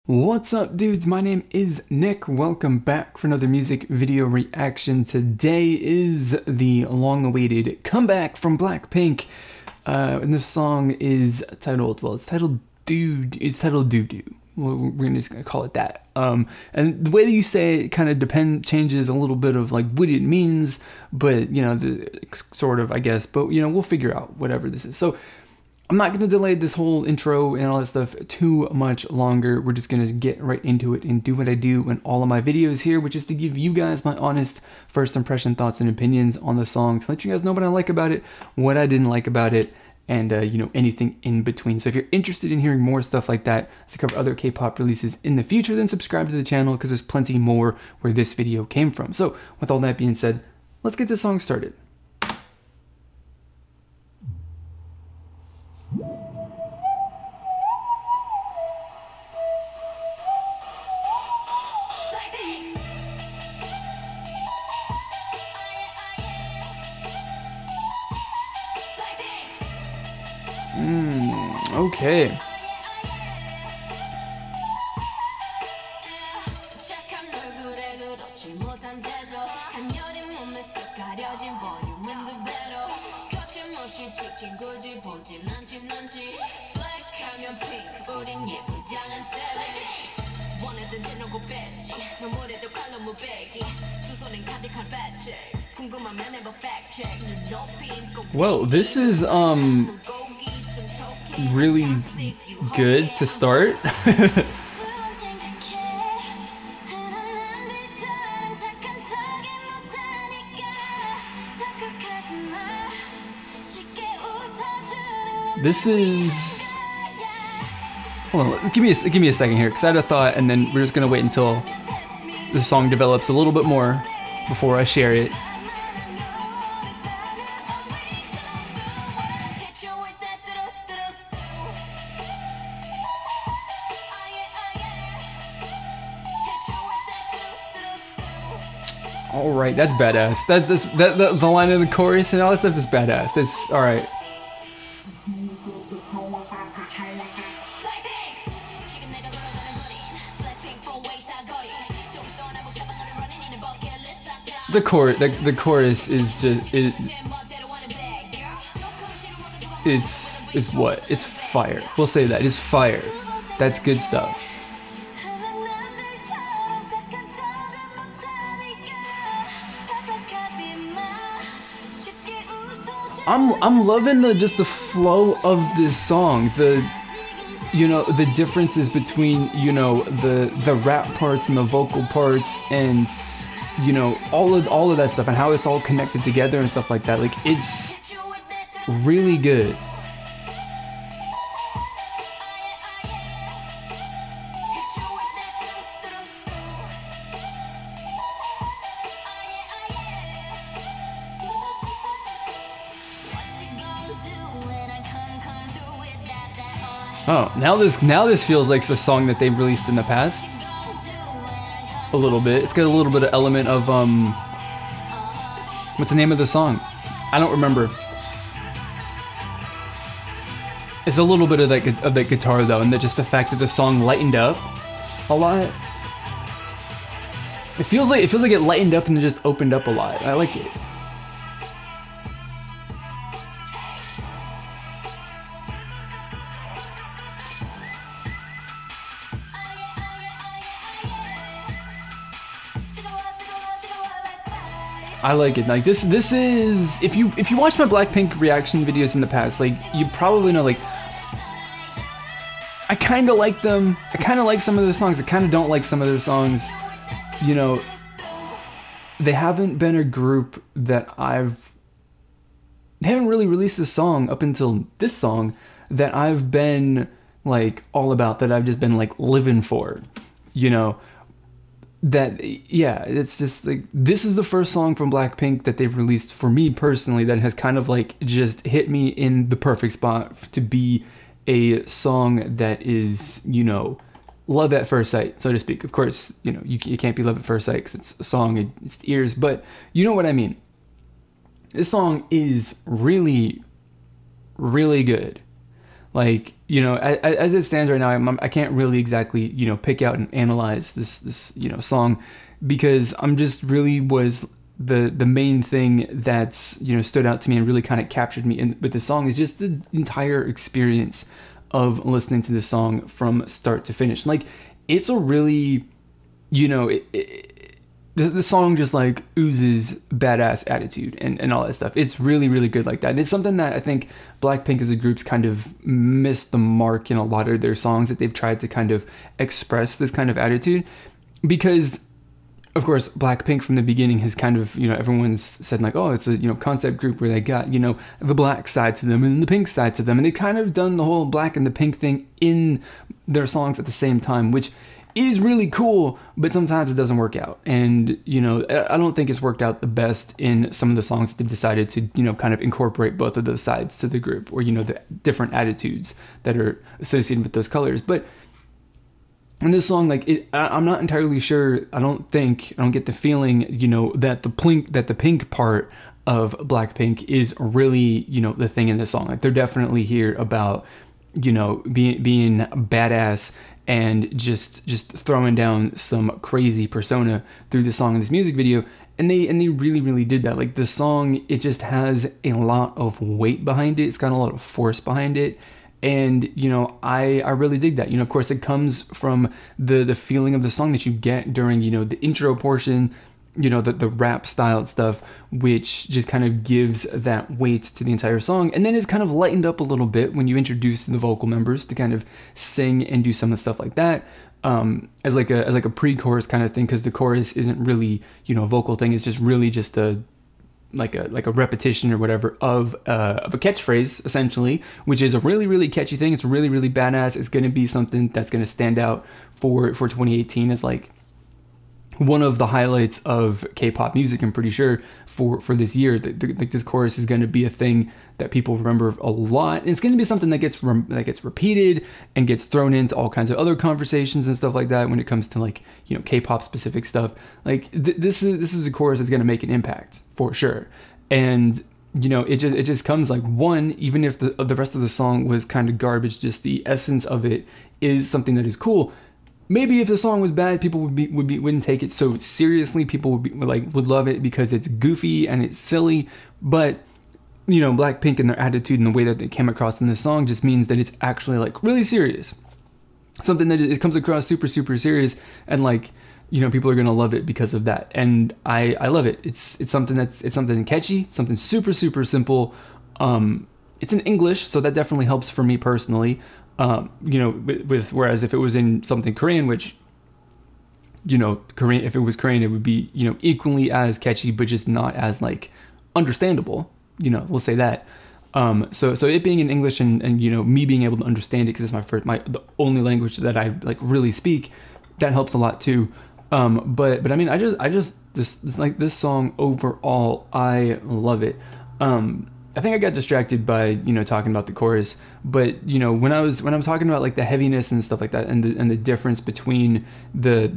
What's up, dudes? My name is Nick. Welcome back for another music video reaction. Today is the long-awaited comeback from Blackpink. And this song is titled, it's titled Ddu-Du. We're just gonna call it that. And the way that you say it kind of changes a little bit of like what it means, but you know, sort of, I guess. But you know, we'll figure out whatever this is. So I'm not going to delay this whole intro and all that stuff too much longer. We're just going to get right into it and do what I do in all of my videos here, which is to give you guys my honest first impression, thoughts, and opinions on the song, to let you guys know what I like about it, what I didn't like about it, and you know, anything in between. So if you're interested in hearing more stuff like that, to cover other K-pop releases in the future, then subscribe to the channel because there's plenty more where this video came from. So with all that being said, let's get this song started. Okay. Well, this is really good to start. This is, hold on, give me a second here, because I had a thought, and then we're just gonna wait until the song develops a little bit more before I share it. All right, that's badass. The line in the chorus and all that stuff is badass. That's all right. The chorus is just it's what? It's fire. We'll say that. It's fire. That's good stuff. I'm loving just the flow of this song. You know, the differences between, you know, the rap parts and the vocal parts, and you know, all of that stuff, and how it's all connected together and stuff like that. Like, it's really good. Oh, now this feels like a song that they've released in the past. A little bit. It's got a little bit of element of what's the name of the song? I don't remember. It's a little bit of that guitar though, and just the fact that the song lightened up a lot. It feels like it lightened up and then just opened up a lot. I like it. I like it. Like this is, if you watch my Blackpink reaction videos in the past, like you probably know, like I kind of like them. I kind of like some of their songs. I kind of don't like some of their songs. You know, they haven't been a group that they haven't really released a song up until this song that I've been like all about, that I've just been like living for, you know. That, yeah, it's just like, this is the first song from Blackpink that they've released for me personally that has kind of like just hit me in the perfect spot to be a song that is, you know, love at first sight, so to speak. Of course, you know, you can't be love at first sight because it's a song, it's ears, but you know what I mean. This song is really, really good. Like, you know, as it stands right now, I can't really exactly, you know, pick out and analyze this you know, song, because I'm just really was the main thing that's, you know, stood out to me and really kind of captured me with the song is just the entire experience of listening to this song from start to finish. Like, it's a really, you know, the song just like oozes badass attitude and all that stuff. It's really, really good like that. And it's something that I think Blackpink as a group's kind of missed the mark in a lot of their songs, that they've tried to kind of express this kind of attitude, because of course Blackpink from the beginning has kind of, you know, everyone's said like, oh, it's a, you know, concept group where they got, you know, the black side to them and the pink side to them. And they've kind of done the whole black and the pink thing in their songs at the same time, which is really cool, but sometimes it doesn't work out. And, you know, I don't think it's worked out the best in some of the songs that they've decided to, you know, kind of incorporate both of those sides to the group, or, you know, the different attitudes that are associated with those colors. But in this song, like, I'm not entirely sure. I don't get the feeling, you know, that the pink part of Blackpink is really, you know, the thing in this song. Like, they're definitely here about, you know, being badass and just throwing down some crazy persona through the song in this music video. And they really, really did that. Like, the song, it just has a lot of weight behind it. It's got a lot of force behind it. And, you know, I really dig that. You know, of course, it comes from the feeling of the song that you get during, you know, the intro portion, you know, the rap style stuff, which just kind of gives that weight to the entire song. And then it's kind of lightened up a little bit when you introduce the vocal members to kind of sing and do some of the stuff like that, as like a pre-chorus kind of thing, because the chorus isn't really, you know, a vocal thing. It's just really just a repetition or whatever of a catchphrase, essentially, which is a really, really catchy thing. It's really, really badass. It's going to be something that's going to stand out for 2018 as like one of the highlights of K-pop music, I'm pretty sure, for this year. Like, this chorus is going to be a thing that people remember a lot, and it's going to be something that gets repeated and gets thrown into all kinds of other conversations and stuff like that when it comes to, like, you know, K-pop specific stuff. Like, this is a chorus that's going to make an impact for sure. And, you know, it just comes like, one, even if the rest of the song was kind of garbage, just the essence of it is something that is cool. Maybe if the song was bad, people wouldn't take it so seriously. People would love it because it's goofy and it's silly. But, you know, Blackpink and their attitude and the way that they came across in this song just means that it's actually, like, really serious. Something that it comes across super, super serious, and, like, you know, people are gonna love it because of that. And I love it. It's something catchy, something super, super simple. It's in English, so that definitely helps for me personally. You know, whereas if it was in something Korean, which, you know, if it was Korean, it would be, you know, equally as catchy, but just not as, like, understandable, you know, we'll say that. So it being in English and, you know, me being able to understand it, because it's the only language that I, like, really speak, that helps a lot too. But I mean, this song overall, I love it. I think I got distracted by, you know, talking about the chorus, but, you know, when I'm talking about, like, the heaviness and stuff like that, and the difference between the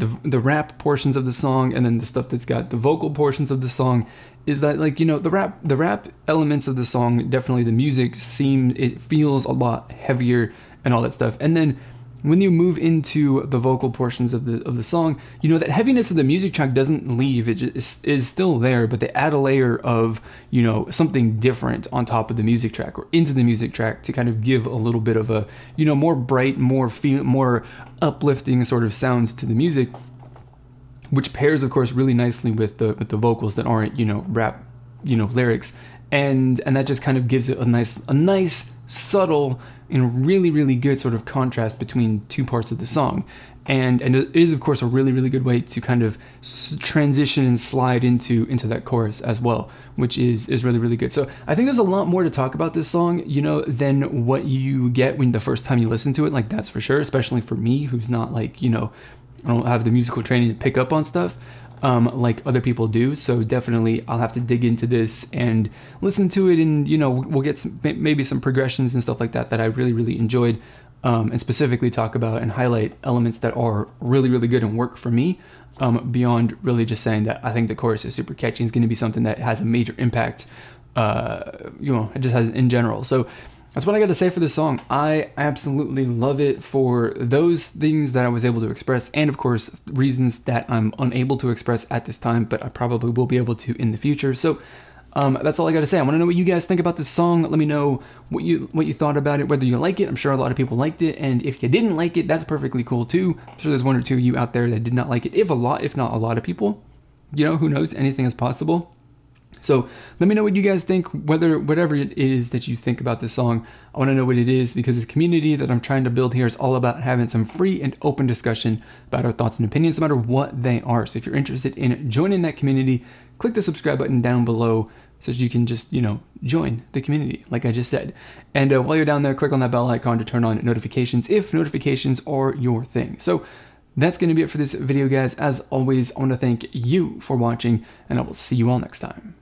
rap portions of the song and then the stuff that's got the vocal portions of the song, is that, like, you know, the rap elements of the song, definitely the music it feels a lot heavier and all that stuff. And then when you move into the vocal portions of the song, you know, that heaviness of the music track doesn't leave. It just is still there, but they add a layer of, you know, something different on top of the music track or into the music track to kind of give a little bit of a, you know, more bright, more uplifting sort of sounds to the music, which pairs, of course, really nicely with the vocals that aren't, you know, rap, you know, lyrics. And that just kind of gives it a nice, subtle, and really, really good sort of contrast between two parts of the song. And it is, of course, a really, really good way to kind of transition and slide into that chorus as well, which is really, really good. So I think there's a lot more to talk about this song, you know, than what you get when the first time you listen to it. Like, that's for sure, especially for me, who's not, like, you know, I don't have the musical training to pick up on stuff like other people do. So definitely I'll have to dig into this and listen to it, and, you know, we'll get maybe some progressions and stuff like that I really, really enjoyed, and specifically talk about and highlight elements that are really, really good and work for me, beyond really just saying that I think the chorus is super catchy. It's going to be something that has a major impact, you know, it just has in general. So That's what I got to say for this song. I absolutely love it for those things that I was able to express, and of course, reasons that I'm unable to express at this time, but I probably will be able to in the future. So that's all I got to say. I want to know what you guys think about this song. Let me know what you thought about it, whether you like it. I'm sure a lot of people liked it, and if you didn't like it, that's perfectly cool too. I'm sure there's one or two of you out there that did not like it. If not a lot of people, you know, who knows? Anything is possible. So let me know what you guys think, whatever it is that you think about this song. I want to know what it is, because this community that I'm trying to build here is all about having some free and open discussion about our thoughts and opinions, no matter what they are. So if you're interested in joining that community, click the subscribe button down below so that you can just, you know, join the community, like I just said. And while you're down there, click on that bell icon to turn on notifications if notifications are your thing. So that's going to be it for this video, guys. As always, I want to thank you for watching, and I will see you all next time.